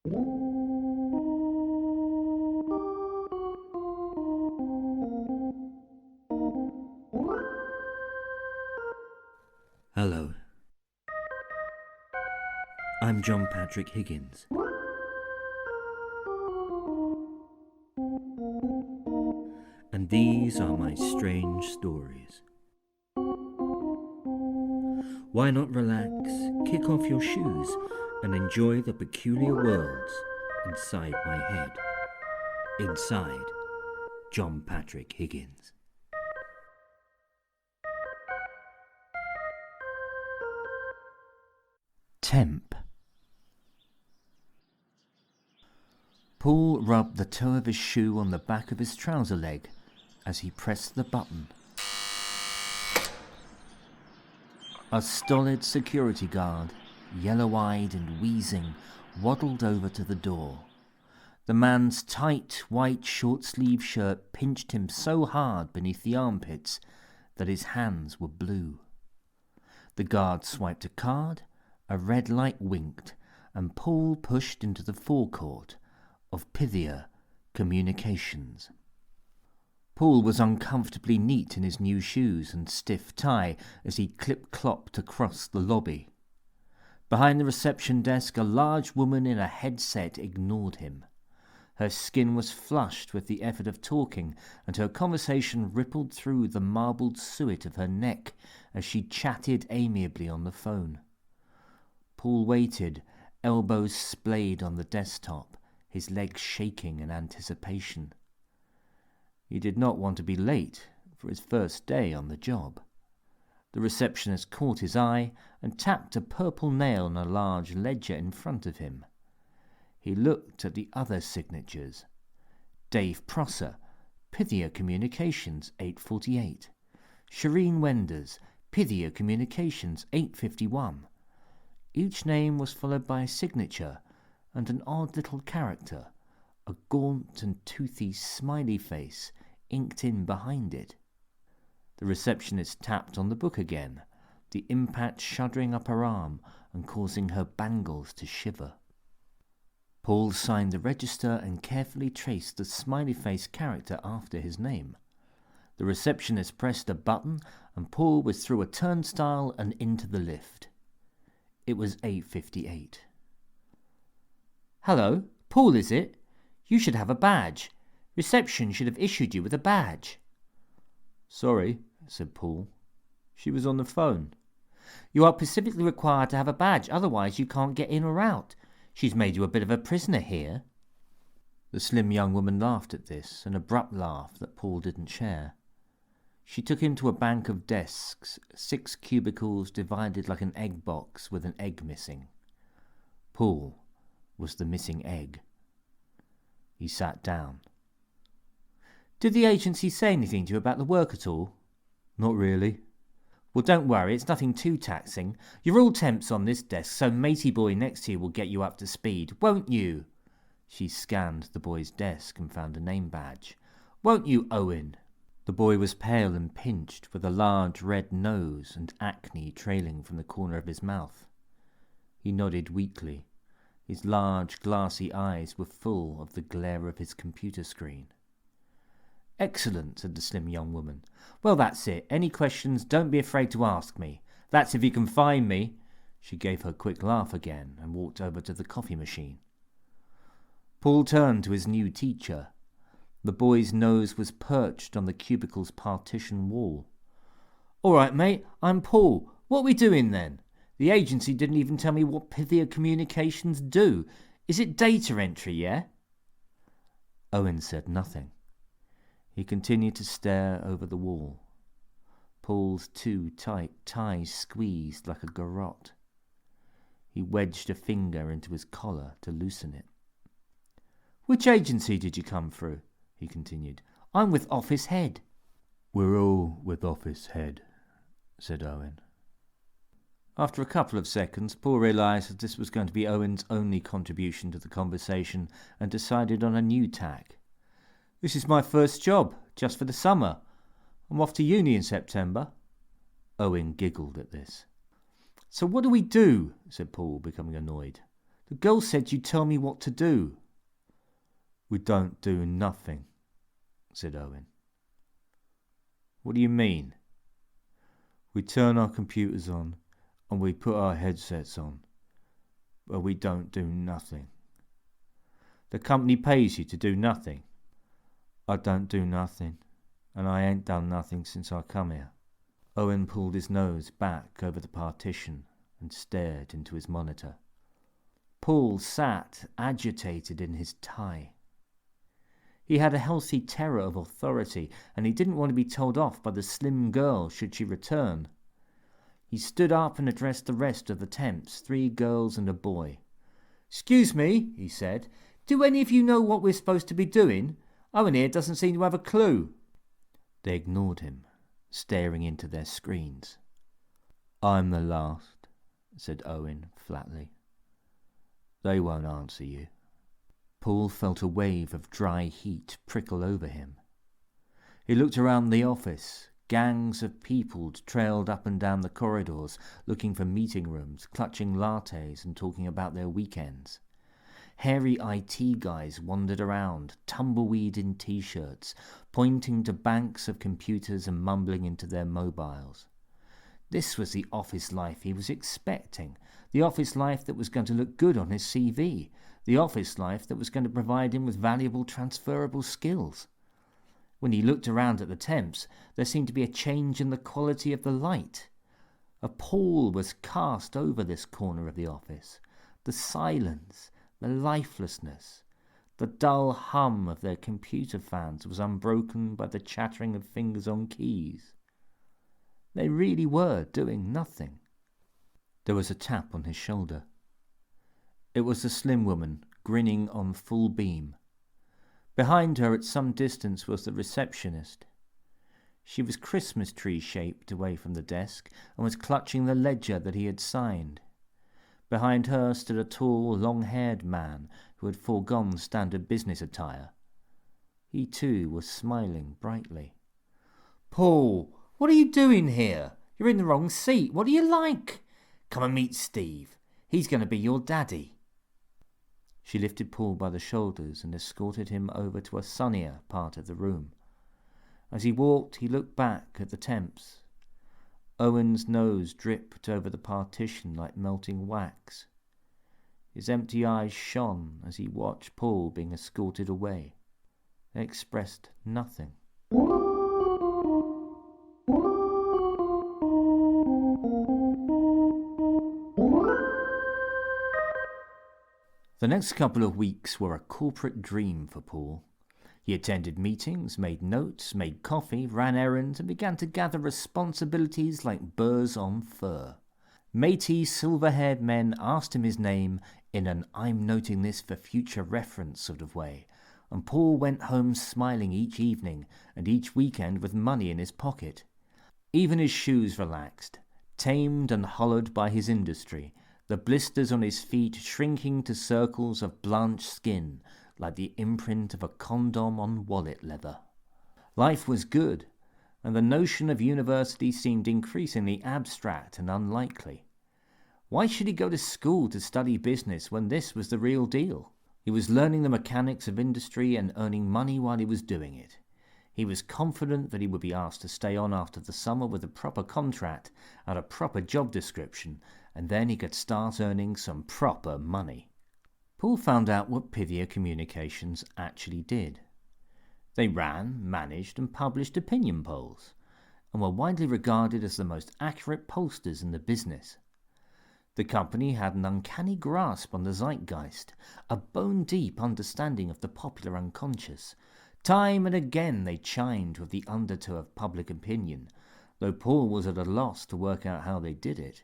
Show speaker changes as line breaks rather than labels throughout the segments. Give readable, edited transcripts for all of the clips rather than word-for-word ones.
Hello, I'm John Patrick Higgins. And these are my strange stories. Why not relax, kick off your shoes, and enjoy the peculiar worlds inside my head? Inside John Patrick Higgins. Temp. Paul rubbed the toe of his shoe on the back of his trouser leg as he pressed the button. A stolid security guard, yellow-eyed and wheezing, waddled over to the door. The man's tight, white, short-sleeved shirt pinched him so hard beneath the armpits that his hands were blue. The guard swiped a card, a red light winked, and Paul pushed into the forecourt of Pithier Communications. Paul was uncomfortably neat in his new shoes and stiff tie as he clip-clopped across the lobby. Behind the reception desk, a large woman in a headset ignored him. Her skin was flushed with the effort of talking, and her conversation rippled through the marbled suet of her neck as she chatted amiably on the phone. Paul waited, elbows splayed on the desktop, his legs shaking in anticipation. He did not want to be late for his first day on the job. The receptionist caught his eye and tapped a purple nail on a large ledger in front of him. He looked at the other signatures. Dave Prosser, Pithier Communications, 8:48. Shireen Wenders, Pithier Communications, 8:51. Each name was followed by a signature and an odd little character, a gaunt and toothy smiley face inked in behind it. The receptionist tapped on the book again, the impact shuddering up her arm and causing her bangles to shiver. Paul signed the register and carefully traced the smiley face character after his name. The receptionist pressed a button and Paul was through a turnstile and into the lift. It was 8:58. "Hello, Paul, is it? You should have a badge. Reception should have issued you with a badge." "Sorry," said Paul. "She was on the phone." "You are specifically required to have a badge, otherwise you can't get in or out. She's made you a bit of a prisoner here." The slim young woman laughed at this, an abrupt laugh that Paul didn't share. She took him to a bank of desks, 6 cubicles divided like an egg box with an egg missing. Paul was the missing egg. He sat down. "Did the agency say anything to you about the work at all?" "Not really." "Well, don't worry, it's nothing too taxing. You're all temps on this desk, so matey boy next to you will get you up to speed, won't you?" She scanned the boy's desk and found a name badge. "Won't you, Owen?" The boy was pale and pinched, with a large red nose and acne trailing from the corner of his mouth. He nodded weakly. His large, glassy eyes were full of the glare of his computer screen. "Excellent," said the slim young woman. "Well, that's it. Any questions, don't be afraid to ask me. That's if you can find me." She gave her quick laugh again and walked over to the coffee machine. Paul turned to his new teacher. The boy's nose was perched on the cubicle's partition wall. "All right, mate, I'm Paul. What are we doing then? The agency didn't even tell me what Pithier Communications do. Is it data entry, yeah?" Owen said nothing. He continued to stare over the wall. Paul's too tight tie squeezed like a garrote. He wedged a finger into his collar to loosen it. "Which agency did you come through?" he continued. "I'm with Office Head." "We're all with Office Head," said Owen. After a couple of seconds, Paul realised that this was going to be Owen's only contribution to the conversation and decided on a new tack. "This is my first job, just for the summer. I'm off to uni in September." Owen giggled at this. "So what do we do?" said Paul, becoming annoyed. The girl said you'd tell me what to do." "We don't do nothing," said Owen. "What do you mean?" "We turn our computers on and we put our headsets on, but we don't do nothing." "The company pays you to do nothing?" "I don't do nothing, and I ain't done nothing since I come here." Owen pulled his nose back over the partition and stared into his monitor. Paul sat agitated in his tie. He had a healthy terror of authority, and he didn't want to be told off by the slim girl should she return. He stood up and addressed the rest of the temps, 3 girls and a boy. "Excuse me," he said. "Do any of you know what we're supposed to be doing? Owen here doesn't seem to have a clue." They ignored him, staring into their screens. "I'm the last," said Owen flatly. "They won't answer you." Paul felt a wave of dry heat prickle over him. He looked around the office. Gangs of people trailed up and down the corridors, looking for meeting rooms, clutching lattes and talking about their weekends. Hairy IT guys wandered around, tumbleweed in T-shirts, pointing to banks of computers and mumbling into their mobiles. This was the office life he was expecting, the office life that was going to look good on his CV, the office life that was going to provide him with valuable transferable skills. When he looked around at the temps, there seemed to be a change in the quality of the light. A pall was cast over this corner of the office. The silence, the lifelessness, the dull hum of their computer fans was unbroken by the chattering of fingers on keys. They really were doing nothing. There was a tap on his shoulder. It was the slim woman, grinning on full beam. Behind her at some distance was the receptionist. She was Christmas tree shaped away from the desk and was clutching the ledger that he had signed. Behind her stood a tall, long-haired man who had foregone standard business attire. He too was smiling brightly. "Paul, what are you doing here? You're in the wrong seat. What do you like? Come and meet Steve. He's going to be your daddy." She lifted Paul by the shoulders and escorted him over to a sunnier part of the room. As he walked, he looked back at the temps. Owen's nose dripped over the partition like melting wax. His empty eyes shone as he watched Paul being escorted away. They expressed nothing. The next couple of weeks were a corporate dream for Paul. He attended meetings, made notes, made coffee, ran errands, and began to gather responsibilities like burrs on fur. Matey, silver-haired men asked him his name in an "I'm noting this for future reference" sort of way, and Paul went home smiling each evening and each weekend with money in his pocket. Even his shoes relaxed, tamed and hollowed by his industry, the blisters on his feet shrinking to circles of blanched skin, like the imprint of a condom on wallet leather. Life was good, and the notion of university seemed increasingly abstract and unlikely. Why should he go to school to study business when this was the real deal? He was learning the mechanics of industry and earning money while he was doing it. He was confident that he would be asked to stay on after the summer with a proper contract and a proper job description, and then he could start earning some proper money. Paul found out what Pithier Communications actually did. They ran, managed, and published opinion polls, and were widely regarded as the most accurate pollsters in the business. The company had an uncanny grasp on the zeitgeist, a bone-deep understanding of the popular unconscious. Time and again they chimed with the undertow of public opinion, though Paul was at a loss to work out how they did it.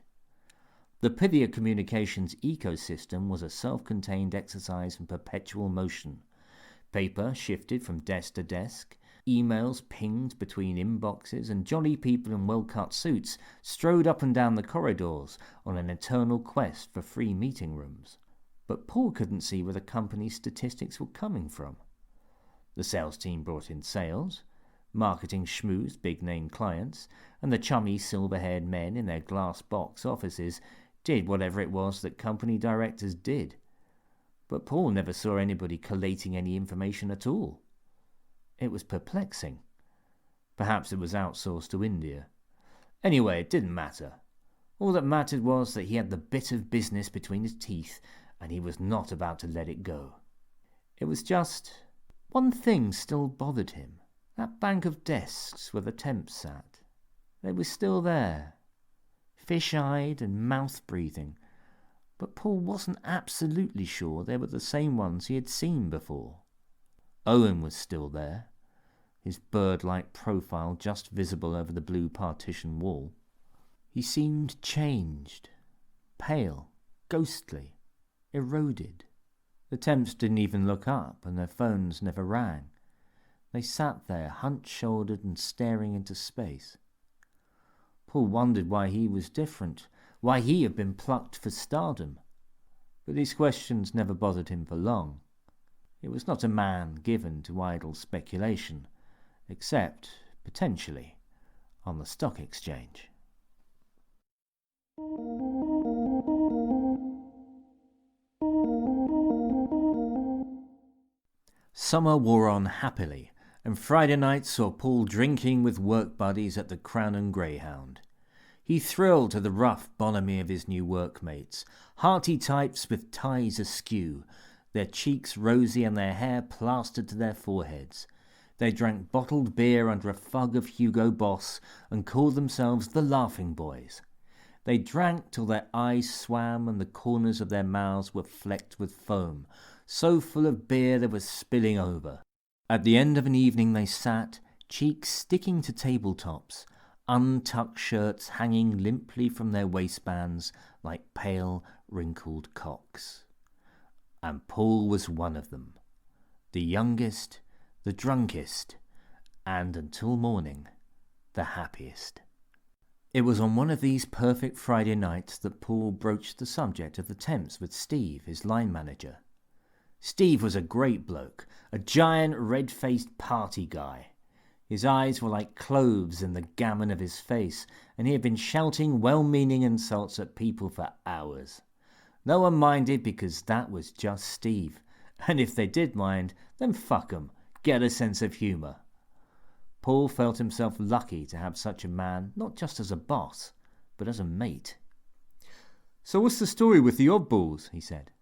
The Pithier Communications ecosystem was a self-contained exercise in perpetual motion. Paper shifted from desk to desk, emails pinged between inboxes, and jolly people in well-cut suits strode up and down the corridors on an eternal quest for free meeting rooms. But Paul couldn't see where the company's statistics were coming from. The sales team brought in sales, marketing schmoozed big-name clients, and the chummy silver-haired men in their glass box offices did whatever it was that company directors did. but Paul never saw anybody collating any information at all. It was perplexing. Perhaps it was outsourced to India. Anyway, it didn't matter. All that mattered was that he had the bit of business between his teeth, and he was not about to let it go. It was just one thing still bothered him. That bank of desks where the Temps sat. They were still there, fish-eyed and mouth-breathing, but Paul wasn't absolutely sure they were the same ones he had seen before. Owen was still there, his bird-like profile just visible over the blue partition wall. He seemed changed, pale, ghostly, eroded. The Temps didn't even look up, and their phones never rang. They sat there, hunch-shouldered and staring into space. Paul wondered why he was different, why he had been plucked for stardom. But these questions never bothered him for long. He was not a man given to idle speculation, except, potentially, on the stock exchange. Summer wore on happily, and Friday night saw Paul drinking with work buddies at the Crown and Greyhound. He thrilled to the rough bonhomie of his new workmates, hearty types with ties askew, their cheeks rosy and their hair plastered to their foreheads. They drank bottled beer under a fug of Hugo Boss and called themselves the Laughing Boys. They drank till their eyes swam and the corners of their mouths were flecked with foam, so full of beer they were spilling over. At the end of an evening they sat, cheeks sticking to tabletops, untucked shirts hanging limply from their waistbands like pale, wrinkled cocks. And Paul was one of them, the youngest, the drunkest, and, until morning, the happiest. It was on one of these perfect Friday nights that Paul broached the subject of the Temps with Steve, his line manager. Steve was a great bloke, a giant red-faced party guy. His eyes were like cloves in the gammon of his face, and he had been shouting well-meaning insults at people for hours. No one minded because that was just Steve, and if they did mind, then fuck 'em, get a sense of humour. Paul felt himself lucky to have such a man, not just as a boss, but as a mate. "So what's the story with the oddballs?" he said.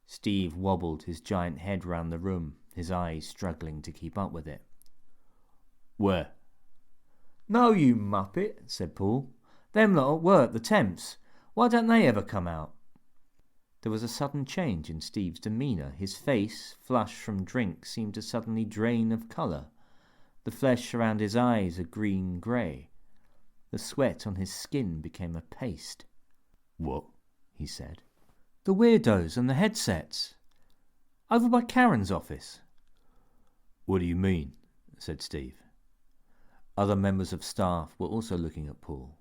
Steve wobbled his giant head round the room, his eyes struggling to keep up with it. "Where?" "No, you muppet," said Paul. "Them lot at work, the Temps. Why don't they ever come out?" There was a sudden change in Steve's demeanour. His face, flushed from drink, seemed to suddenly drain of colour. The flesh around his eyes a green-grey. The sweat on his skin became a paste. "What?" he said. "The weirdos and the headsets. Over by Karen's office." "What do you mean?" said Steve. Other members of staff were also looking at Paul.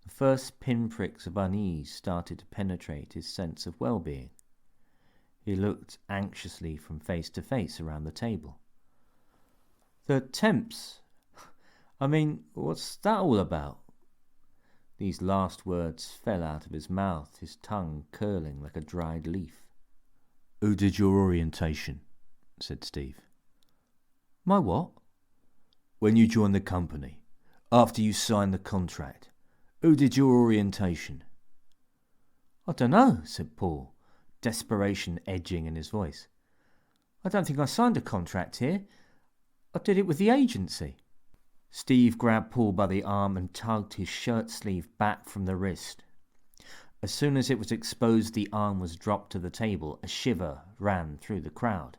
The first pinpricks of unease started to penetrate his sense of well-being. He looked anxiously from face to face around the table. "The Temps? I mean, what's that all about?" These last words fell out of his mouth, his tongue curling like a dried leaf. "Who did your orientation?" said Steve. "My what?" "When you joined the company, after you signed the contract, who did your orientation?" "I don't know," said Paul, desperation edging in his voice. "I don't think I signed a contract here. I did it with the agency." Steve grabbed Paul by the arm and tugged his shirt sleeve back from the wrist. As soon as it was exposed, the arm was dropped to the table. A shiver ran through the crowd.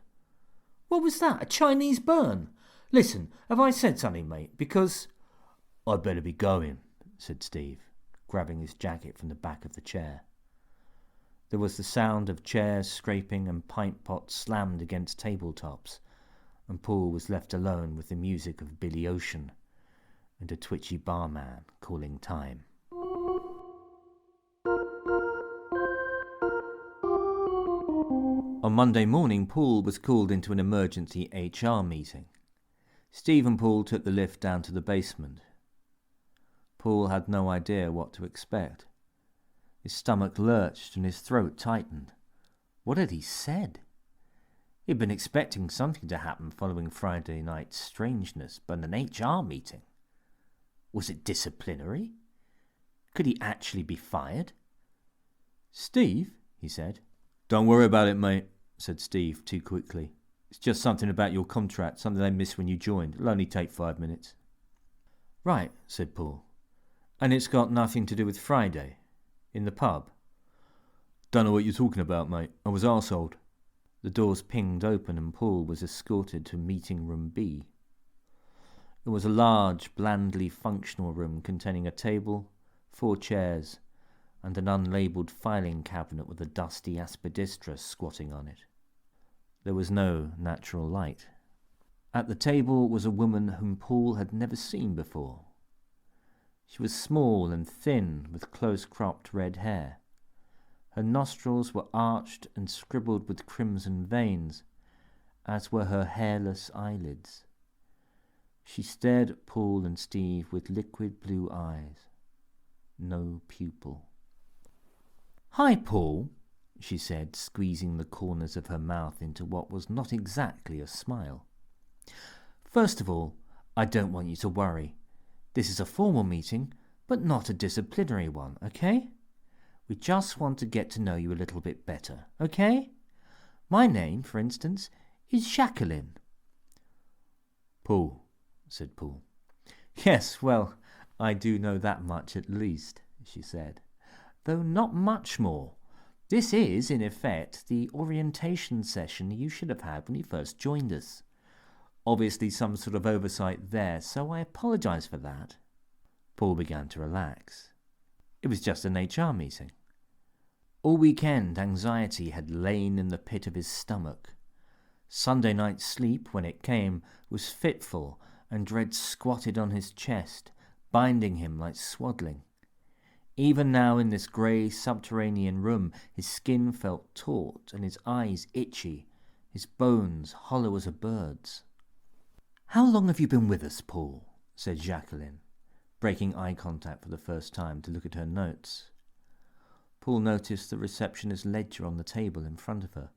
"What was that? A Chinese burn? Listen, have I said something, mate? Because—" "I'd better be going," said Steve, grabbing his jacket from the back of the chair. There was the sound of chairs scraping and pint pots slammed against tabletops, and Paul was left alone with the music of Billy Ocean and a twitchy barman calling time. On Monday morning, Paul was called into an emergency HR meeting. Steve and Paul took the lift down to the basement. Paul had no idea what to expect. His stomach lurched and his throat tightened. What had he said? He'd been expecting something to happen following Friday night's strangeness, but an HR meeting. Was it disciplinary? Could he actually be fired? "Steve," he said. "Don't worry about it, mate," said Steve too quickly. "It's just something about your contract, something they missed when you joined. It'll only take 5 minutes." "Right," said Paul. "And it's got nothing to do with Friday? In the pub?" "Don't know what you're talking about, mate. I was arseholed." The doors pinged open and Paul was escorted to meeting room B. It was a large, blandly functional room containing a table, 4 chairs, and an unlabelled filing cabinet with a dusty aspidistra squatting on it. There was no natural light. At the table was a woman whom Paul had never seen before. She was small and thin, with close-cropped red hair. Her nostrils were arched and scribbled with crimson veins, as were her hairless eyelids. She stared at Paul and Steve with liquid blue eyes. No pupil. "Hi, Paul," she said, squeezing the corners of her mouth into what was not exactly a smile. "First of all, I don't want you to worry. This is a formal meeting, but not a disciplinary one, okay? We just want to get to know you a little bit better, okay? My name, for instance, is Jacqueline." "Paul," said Paul. "Yes, well, I do know that much at least," she said, "though not much more. This is, in effect, the orientation session you should have had when you first joined us. Obviously some sort of oversight there, so I apologize for that." Paul began to relax. It was just an HR meeting. All weekend, anxiety had lain in the pit of his stomach. Sunday night's sleep, when it came, was fitful, and dread squatted on his chest, binding him like swaddling. Even now in this grey subterranean room, his skin felt taut and his eyes itchy, his bones hollow as a bird's. "How long have you been with us, Paul?" said Jacqueline, breaking eye contact for the first time to look at her notes. Paul noticed the receptionist's ledger on the table in front of her.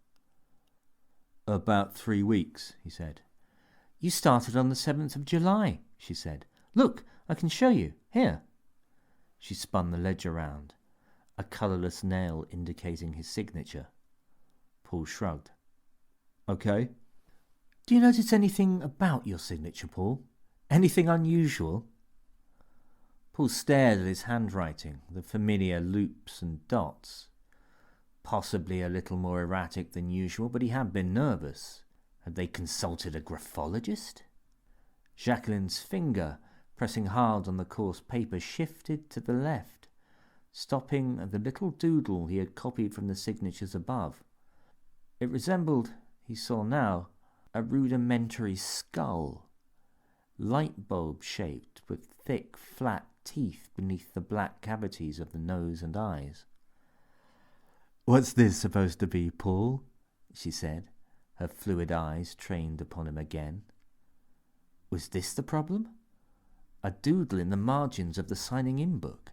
"About 3 weeks," he said. "You started on the 7th of July, she said. "Look, I can show you. Here." She spun the ledger round, a colourless nail indicating his signature. Paul shrugged. "Okay." "Do you notice anything about your signature, Paul? Anything unusual?" Paul stared at his handwriting, the familiar loops and dots. Possibly a little more erratic than usual, but he had been nervous. Had they consulted a graphologist? Jacqueline's finger, pressing hard on the coarse paper, shifted to the left, stopping at the little doodle he had copied from the signatures above. It resembled, he saw now, a rudimentary skull, light bulb shaped, with thick, flat teeth beneath the black cavities of the nose and eyes. "What's this supposed to be, Paul?" she said, her fluid eyes trained upon him again. Was this the problem? A doodle in the margins of the signing-in book.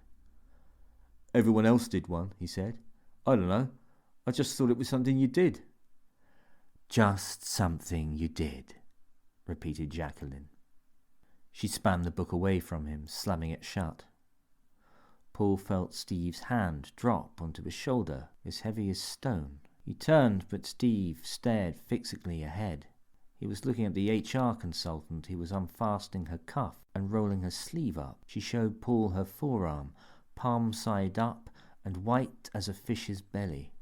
"Everyone else did one," he said. "I don't know. I just thought it was something you did." "Just something you did," repeated Jacqueline. She spanned the book away from him, slamming it shut. Paul felt Steve's hand drop onto his shoulder, as heavy as stone. He turned, but Steve stared fixedly ahead. He was looking at the HR consultant who was unfastening her cuff and rolling her sleeve up. She showed Paul her forearm, palm side up and white as a fish's belly.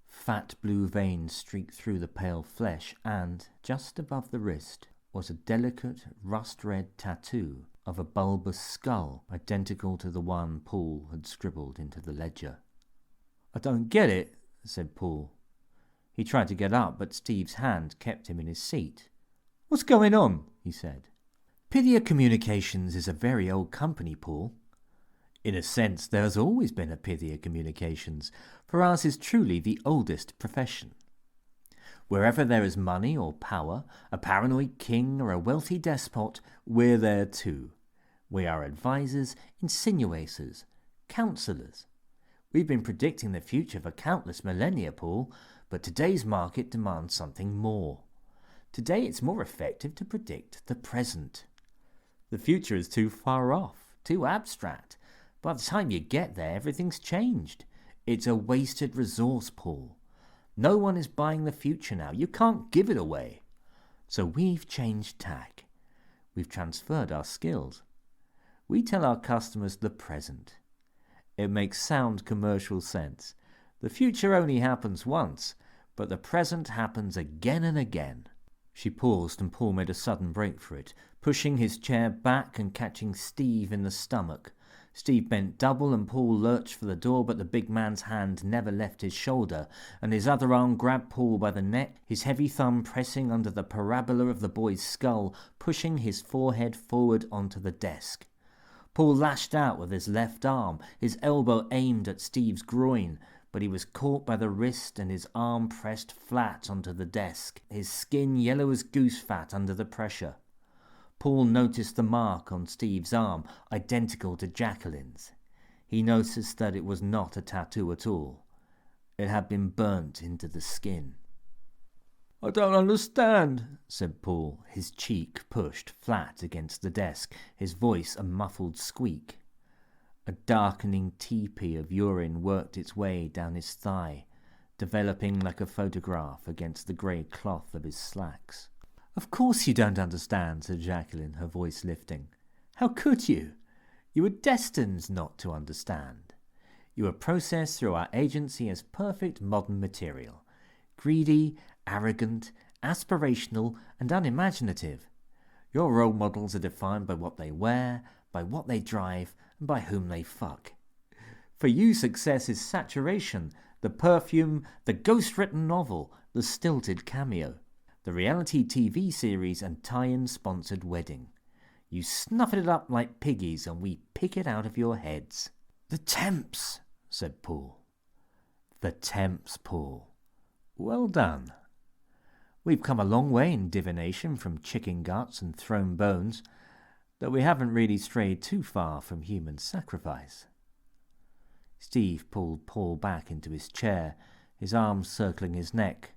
Fat blue veins streaked through the pale flesh, and, just above the wrist, was a delicate rust-red tattoo of a bulbous skull, identical to the one Paul had scribbled into the ledger. "I don't get it," said Paul. He tried to get up, but Steve's hand kept him in his seat. "What's going on?" he said. "Pithier Communications is a very old company, Paul. In a sense, there has always been a Pithier Communications, for ours is truly the oldest profession. Wherever there is money or power, a paranoid king or a wealthy despot, we're there too. We are advisors, insinuators, counsellors. We've been predicting the future for countless millennia, Paul, but today's market demands something more. Today it's more effective to predict the present. The future is too far off, too abstract. By the time you get there, everything's changed. It's a wasted resource, Paul. No one is buying the future now. You can't give it away. So we've changed tack. We've transferred our skills. We tell our customers the present. It makes sound commercial sense. The future only happens once, but the present happens again and again. She paused and Paul made a sudden break for it, pushing his chair back and catching Steve in the stomach. Steve bent double and Paul lurched for the door, but the big man's hand never left his shoulder, and his other arm grabbed Paul by the neck, his heavy thumb pressing under the parabola of the boy's skull, pushing his forehead forward onto the desk. Paul lashed out with his left arm, his elbow aimed at Steve's groin, but he was caught by the wrist and his arm pressed flat onto the desk, his skin yellow as goose fat under the pressure. Paul noticed the mark on Steve's arm, identical to Jacqueline's. He noticed that it was not a tattoo at all. It had been burnt into the skin. "I don't understand," said Paul, his cheek pushed flat against the desk, his voice a muffled squeak. A darkening teepee of urine worked its way down his thigh, developing like a photograph against the grey cloth of his slacks. "Of course you don't understand," said Jacqueline, her voice lifting. "How could you? You were destined not to understand. You were processed through our agency as perfect modern material. Greedy, arrogant, aspirational, and unimaginative. Your role models are defined by what they wear, by what they drive, and by whom they fuck. For you, success is saturation, the perfume, the ghost-written novel, the stilted cameo, the reality TV series and tie-in sponsored wedding. You snuff it up like piggies and we pick it out of your heads." "The Temps," said Paul. "The Temps, Paul. Well done. We've come a long way in divination from chicken guts and thrown bones, though we haven't really strayed too far from human sacrifice." Steve pulled Paul back into his chair, his arms circling his neck,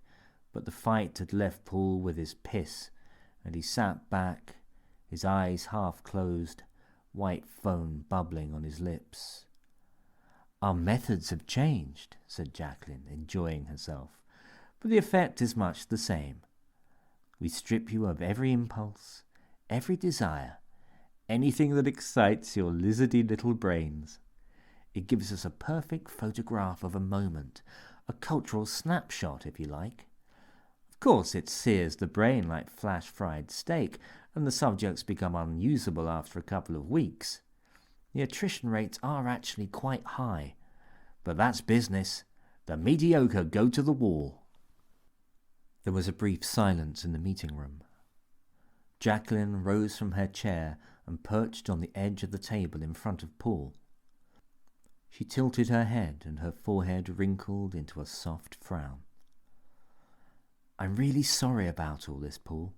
but the fight had left Paul with his piss, and he sat back, his eyes half closed, white foam bubbling on his lips. "Our methods have changed," said Jacqueline, enjoying herself, "but the effect is much the same. We strip you of every impulse, every desire, anything that excites your lizardy little brains. It gives us a perfect photograph of a moment, a cultural snapshot, if you like. Of course, it sears the brain like flash-fried steak, and the subjects become unusable after a couple of weeks. The attrition rates are actually quite high, but that's business. The mediocre go to the wall." There was a brief silence in the meeting room. Jacqueline rose from her chair and perched on the edge of the table in front of Paul. She tilted her head and her forehead wrinkled into a soft frown. "I'm really sorry about all this, Paul.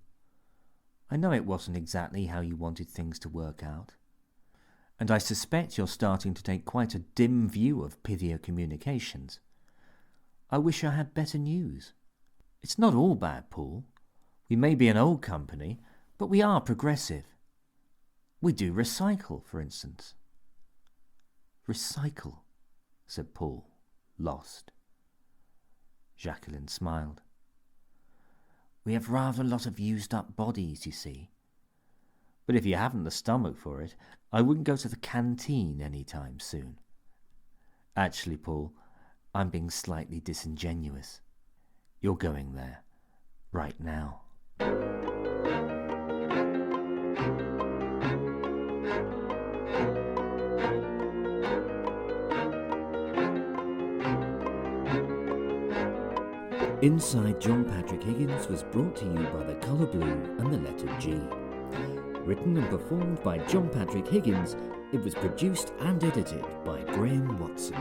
I know it wasn't exactly how you wanted things to work out. And I suspect you're starting to take quite a dim view of Pithier Communications. I wish I had better news. It's not all bad, Paul. We may be an old company, but we are progressive. We do recycle, for instance." "Recycle," said Paul, lost. Jacqueline smiled. "We have rather a lot of used-up bodies, you see. But if you haven't the stomach for it, I wouldn't go to the canteen any time soon. Actually, Paul, I'm being slightly disingenuous. You're going there, right now." Inside John Patrick Higgins was brought to you by the colour blue and the letter G. Written and performed by John Patrick Higgins, it was produced and edited by Graham Watson.